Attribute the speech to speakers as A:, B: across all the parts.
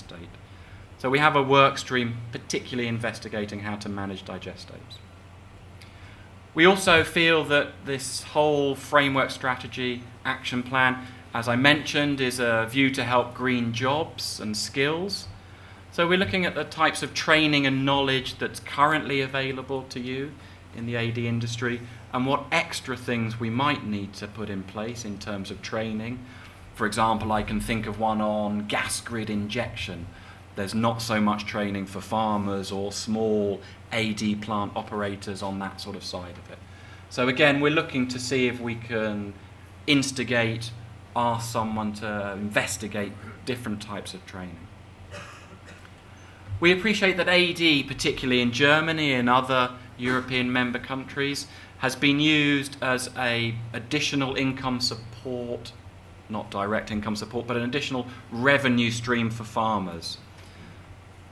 A: digestate. So we have a work stream particularly investigating how to manage digestates. We also feel that this whole framework strategy action plan, as I mentioned, is a view to help green jobs and skills. So we're looking at the types of training and knowledge that's currently available to you in the AD industry and what extra things we might need to put in place in terms of training. For example, I can think of one on gas grid injection. There's not so much training for farmers or small AD plant operators on that sort of side of it. So again, we're looking to see if we can instigate, ask someone to investigate different types of training. We appreciate that AD, particularly in Germany and other European member countries, has been used as an additional income support, not direct income support, but an additional revenue stream for farmers.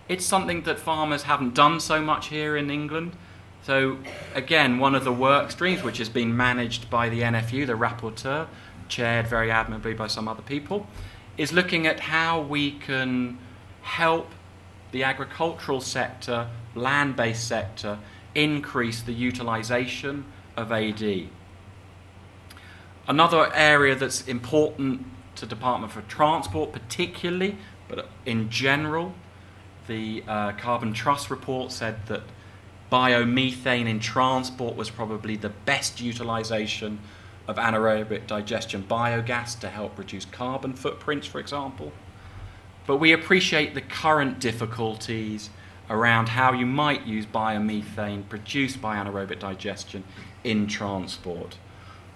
A: It's something that farmers haven't done so much here in England. So again, one of the work streams, which has been managed by the NFU, the rapporteur, chaired very admirably by some other people, is looking at how we can help the agricultural sector, land-based sector, increase the utilisation of AD. Another area that's important to Department for Transport particularly, but in general, the Carbon Trust report said that biomethane in transport was probably the best utilisation of anaerobic digestion biogas to help reduce carbon footprints, for example. But we appreciate the current difficulties around how you might use biomethane produced by anaerobic digestion in transport.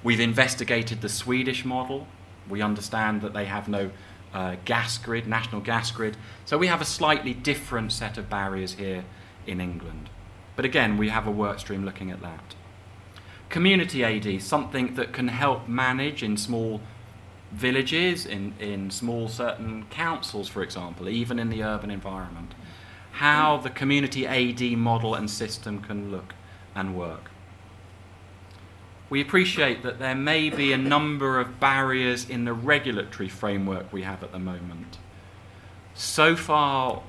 A: We've investigated the Swedish model. We understand that they have no gas grid, national gas grid. So we have a slightly different set of barriers here in England. But again, we have a work stream looking at that. Community AD, something that can help manage in small villages, in small certain councils, for example, even in the urban environment, how the community AD model and system can look and work. We appreciate that there may be a number of barriers in the regulatory framework we have at the moment. So far,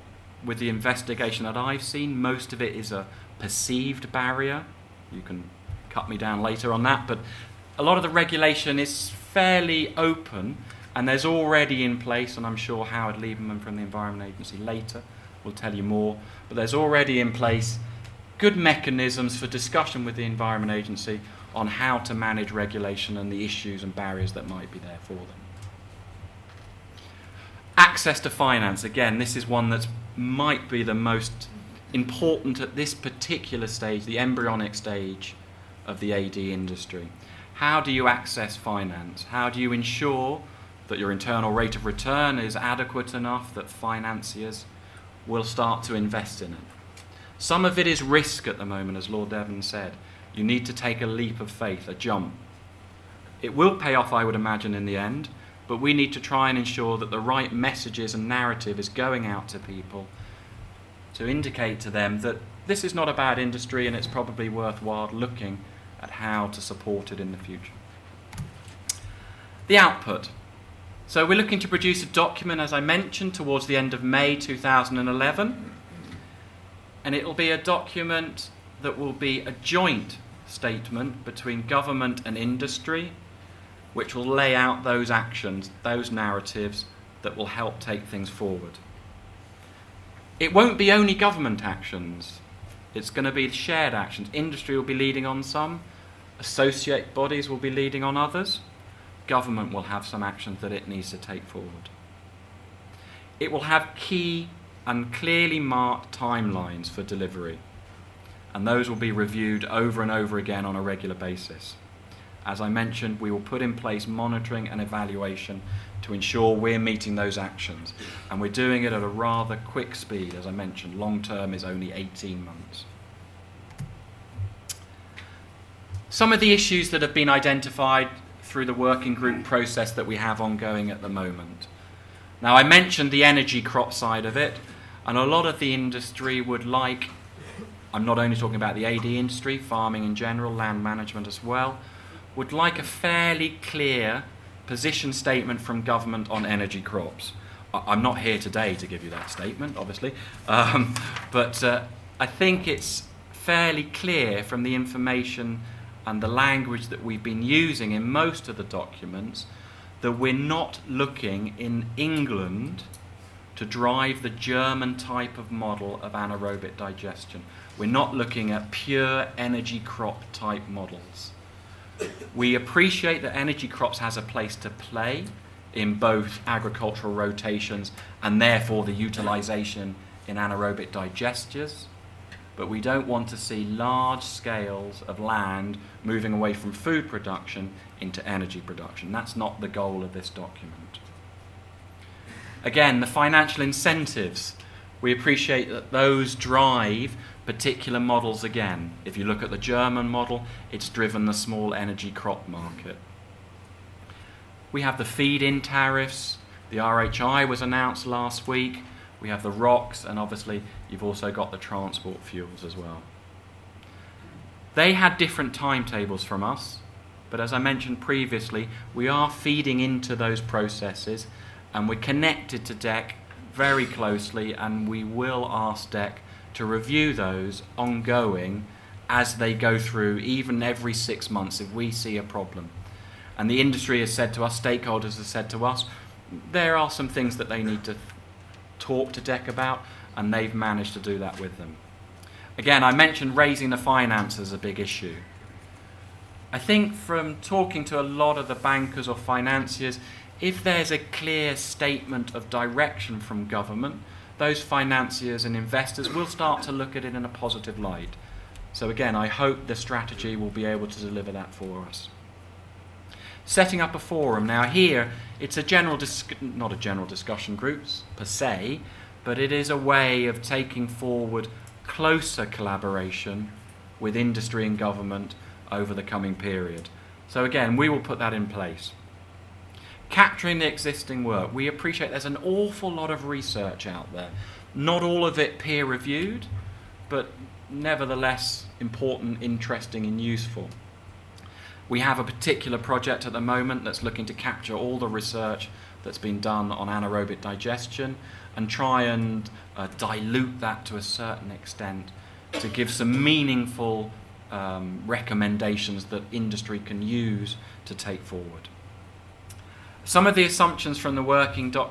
A: with the investigation that I've seen, most of it is a perceived barrier. You can cut me down later on that, but a lot of the regulation is fairly open, and there's already in place, and I'm sure Howard Lieberman from the Environment Agency later will tell you more, but there's already in place good mechanisms for discussion with the Environment Agency on how to manage regulation and the issues and barriers that might be there for them. Access to finance, again, this is one that might be the most important at this particular stage, the embryonic stage of the AD industry. How do you access finance? How do you ensure that your internal rate of return is adequate enough that financiers will start to invest in it? Some of it is risk at the moment, as Lord Devon said. You need to take a leap of faith, a jump. It will pay off, I would imagine, in the end, but we need to try and ensure that the right messages and narrative is going out to people to indicate to them that this is not a bad industry and it's probably worthwhile looking at how to support it in the future. The output. So we're looking to produce a document, as I mentioned, towards the end of May 2011, and it will be a document that will be a joint statement between government and industry, which will lay out those actions, those narratives that will help take things forward. It won't be only government actions. It's going to be shared actions. Industry will be leading on some, associate bodies will be leading on others, government will have some actions that it needs to take forward. It will have key and clearly marked timelines for delivery, and those will be reviewed over and over again on a regular basis. As I mentioned, we will put in place monitoring and evaluation to ensure we're meeting those actions, and we're doing it at a rather quick speed. As I mentioned, long term is only 18 months. Some of the issues that have been identified through the working group process that we have ongoing at the moment. Now, I mentioned the energy crop side of it, and a lot of the industry would like, I'm not only talking about the AD industry, farming in general, land management as well, would like a fairly clear position statement from government on energy crops. I'm not here today to give you that statement, obviously, but I think it's fairly clear from the information and the language that we've been using in most of the documents that we're not looking in England to drive the German type of model of anaerobic digestion. We're not looking at pure energy crop type models. We appreciate that energy crops has a place to play in both agricultural rotations and therefore the utilisation in anaerobic digesters, but we don't want to see large scales of land moving away from food production into energy production. That's not the goal of this document. Again, the financial incentives. We appreciate that those drive particular models again. If you look at the German model, it's driven the small energy crop market. We have the feed-in tariffs. The RHI was announced last week. We have the ROCs, and obviously you've also got the transport fuels as well. They had different timetables from us, but as I mentioned previously, we are feeding into those processes, and we're connected to DEC very closely, and we will ask DEC to review those ongoing as they go through, even every 6 months if we see a problem. And the industry has said to us, stakeholders have said to us, there are some things that they need to talk to DEC about, and they've managed to do that with them. Again, I mentioned raising the finance as a big issue. I think from talking to a lot of the bankers or financiers, if there's a clear statement of direction from government, those financiers and investors will start to look at it in a positive light. So again, I hope the strategy will be able to deliver that for us. Setting up a forum. Now here, it's a not a general discussion groups per se, but it is a way of taking forward closer collaboration with industry and government over the coming period. So again, we will put that in place. Capturing the existing work. We appreciate there's an awful lot of research out there. Not all of it peer-reviewed, but nevertheless important, interesting and useful. We have a particular project at the moment that's looking to capture all the research that's been done on anaerobic digestion and try and dilute that to a certain extent to give some meaningful recommendations that industry can use to take forward. Some of the assumptions from the working group,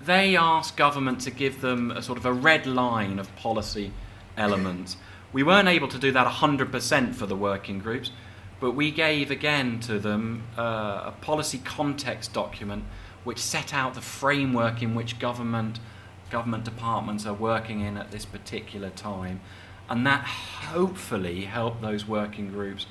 A: they asked government to give them a sort of a red line of policy elements. We weren't able to do that 100% for the working groups, but we gave again to them a policy context document which set out the framework in which government departments are working in at this particular time, and that hopefully helped those working groups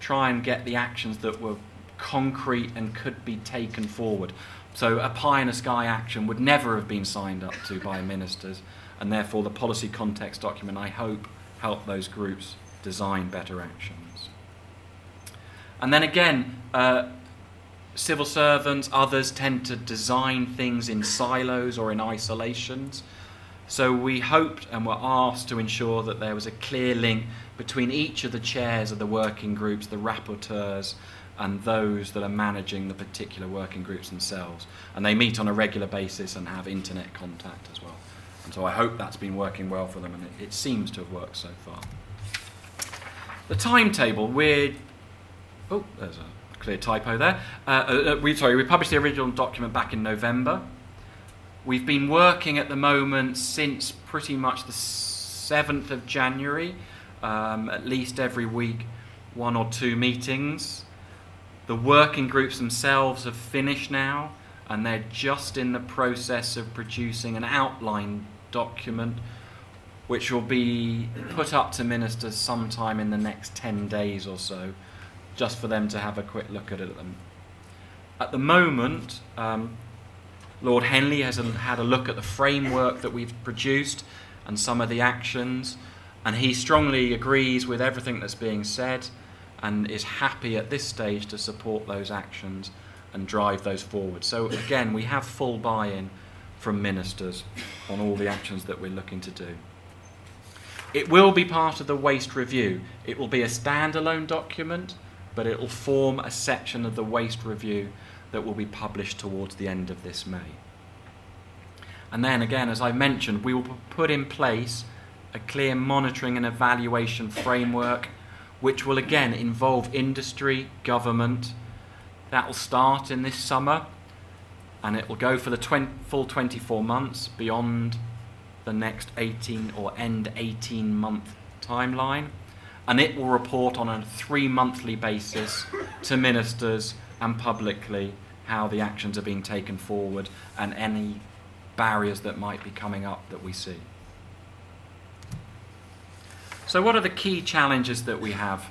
A: try and get the actions that were concrete and could be taken forward. So a pie in the sky action would never have been signed up to by ministers, and therefore the policy context document, I hope, help those groups design better actions. And then again, civil servants, others tend to design things in silos or in isolations. So we hoped and were asked to ensure that there was a clear link between each of the chairs of the working groups, the rapporteurs, and those that are managing the particular working groups themselves. And they meet on a regular basis and have internet contact as well. And so I hope that's been working well for them, and it seems to have worked so far. The timetable, there's a clear typo there. We published the original document back in November. We've been working at the moment since pretty much the 7th of January, at least every week, 1 or 2 meetings. The working groups themselves have finished now, and they're just in the process of producing an outline document which will be put up to ministers sometime in the next 10 days or so, just for them to have a quick look at it. At the moment, Lord Henley has had a look at the framework that we've produced and some of the actions, and he strongly agrees with everything that's being said and is happy at this stage to support those actions and drive those forward. So again, we have full buy-in from ministers on all the actions that we're looking to do. It will be part of the waste review. It will be a standalone document, but it will form a section of the waste review that will be published towards the end of this May. And then again, as I mentioned, we will put in place a clear monitoring and evaluation framework, which will again involve industry, government. That will start in this summer, and it will go for the full 24 months beyond the next 18 or end 18-month timeline. And it will report on a 3-monthly basis to ministers and publicly how the actions are being taken forward and any barriers that might be coming up that we see. So what are the key challenges that we have?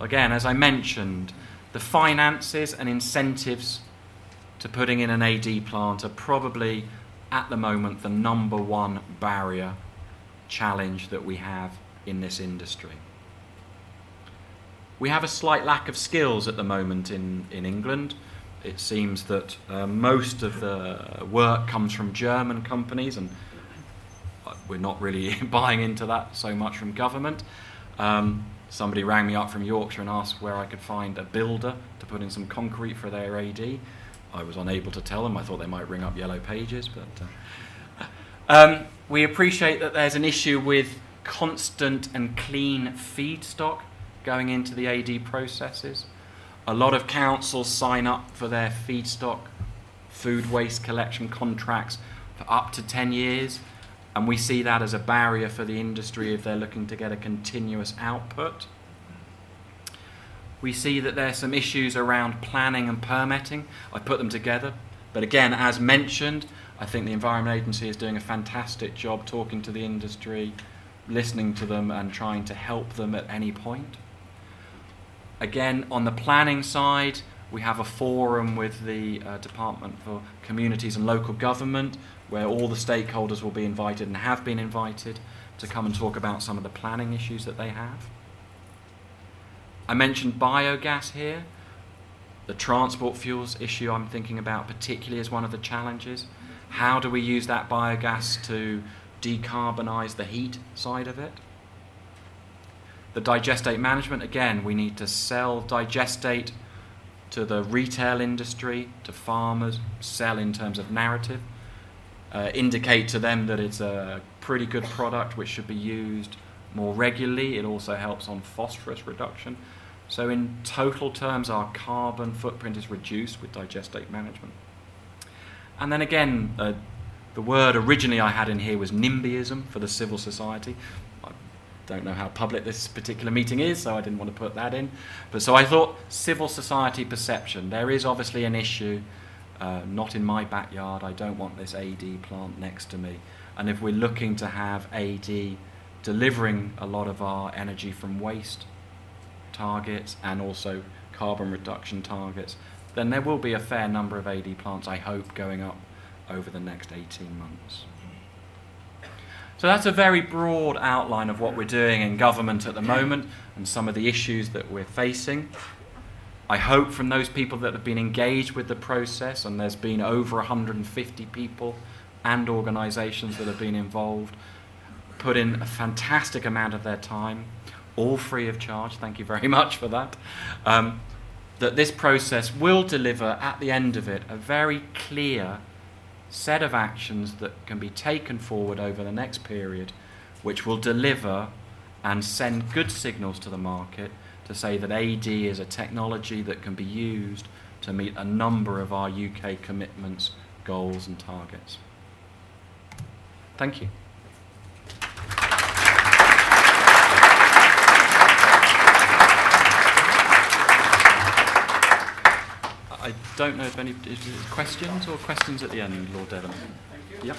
A: Again, as I mentioned, the finances and incentives to putting in an AD plant are probably, at the moment, the number one barrier challenge that we have in this industry. We have a slight lack of skills at the moment in England. It seems that most of the work comes from German companies, and we're not really buying into that so much from government. Somebody rang me up from Yorkshire and asked where I could find a builder to put in some concrete for their AD. I was unable to tell them. I thought they might ring up Yellow Pages. But we appreciate that there's an issue with constant and clean feedstock going into the AD processes. A lot of councils sign up for their feedstock food waste collection contracts for up to 10 years. And we see that as a barrier for the industry if they're looking to get a continuous output. We see that there's some issues around planning and permitting. I put them together. But again, as mentioned, I think the Environment Agency is doing a fantastic job talking to the industry, listening to them and trying to help them at any point. Again, on the planning side, we have a forum with the Department for Communities and Local Government, where all the stakeholders will be invited and have been invited to come and talk about some of the planning issues that they have. I mentioned biogas here. The transport fuels issue I'm thinking about particularly is one of the challenges. How do we use that biogas to decarbonise the heat side of it? The digestate management, again, we need to sell digestate to the retail industry, to farmers, sell in terms of narrative, indicate to them that it's a pretty good product which should be used more regularly. It also helps on phosphorus reduction. So in total terms, our carbon footprint is reduced with digestate management. And then again, the word originally I had in here was NIMBYism for the civil society. I don't know how public this particular meeting is, so I didn't want to put that in. But so I thought civil society perception. There is obviously an issue, not in my backyard. I don't want this AD plant next to me. And if we're looking to have AD delivering a lot of our energy from waste targets and also carbon reduction targets, then there will be a fair number of AD plants, I hope, going up over the next 18 months. So that's a very broad outline of what we're doing in government at the moment and some of the issues that we're facing. I hope from those people that have been engaged with the process, and there's been over 150 people and organisations that have been involved, put in a fantastic amount of their time, all free of charge, thank you very much for that, that this process will deliver at the end of it a very clear set of actions that can be taken forward over the next period, which will deliver and send good signals to the market to say that AD is a technology that can be used to meet a number of our UK commitments, goals and targets. Thank you. I don't know if any questions or questions at the end, Lord Devon. Thank you. Yep.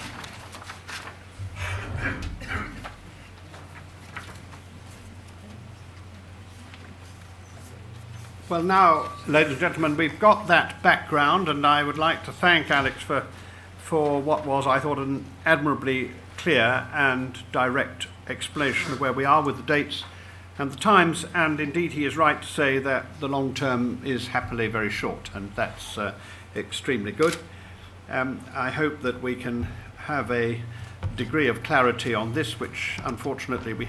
B: Well, now, ladies and gentlemen, we've got that background, and I would like to thank Alex for what was, I thought, an admirably clear and direct explanation of where we are with the dates and the times, and indeed he is right to say that the long term is happily very short, and that's extremely good. I hope that we can have a degree of clarity on this, which unfortunately we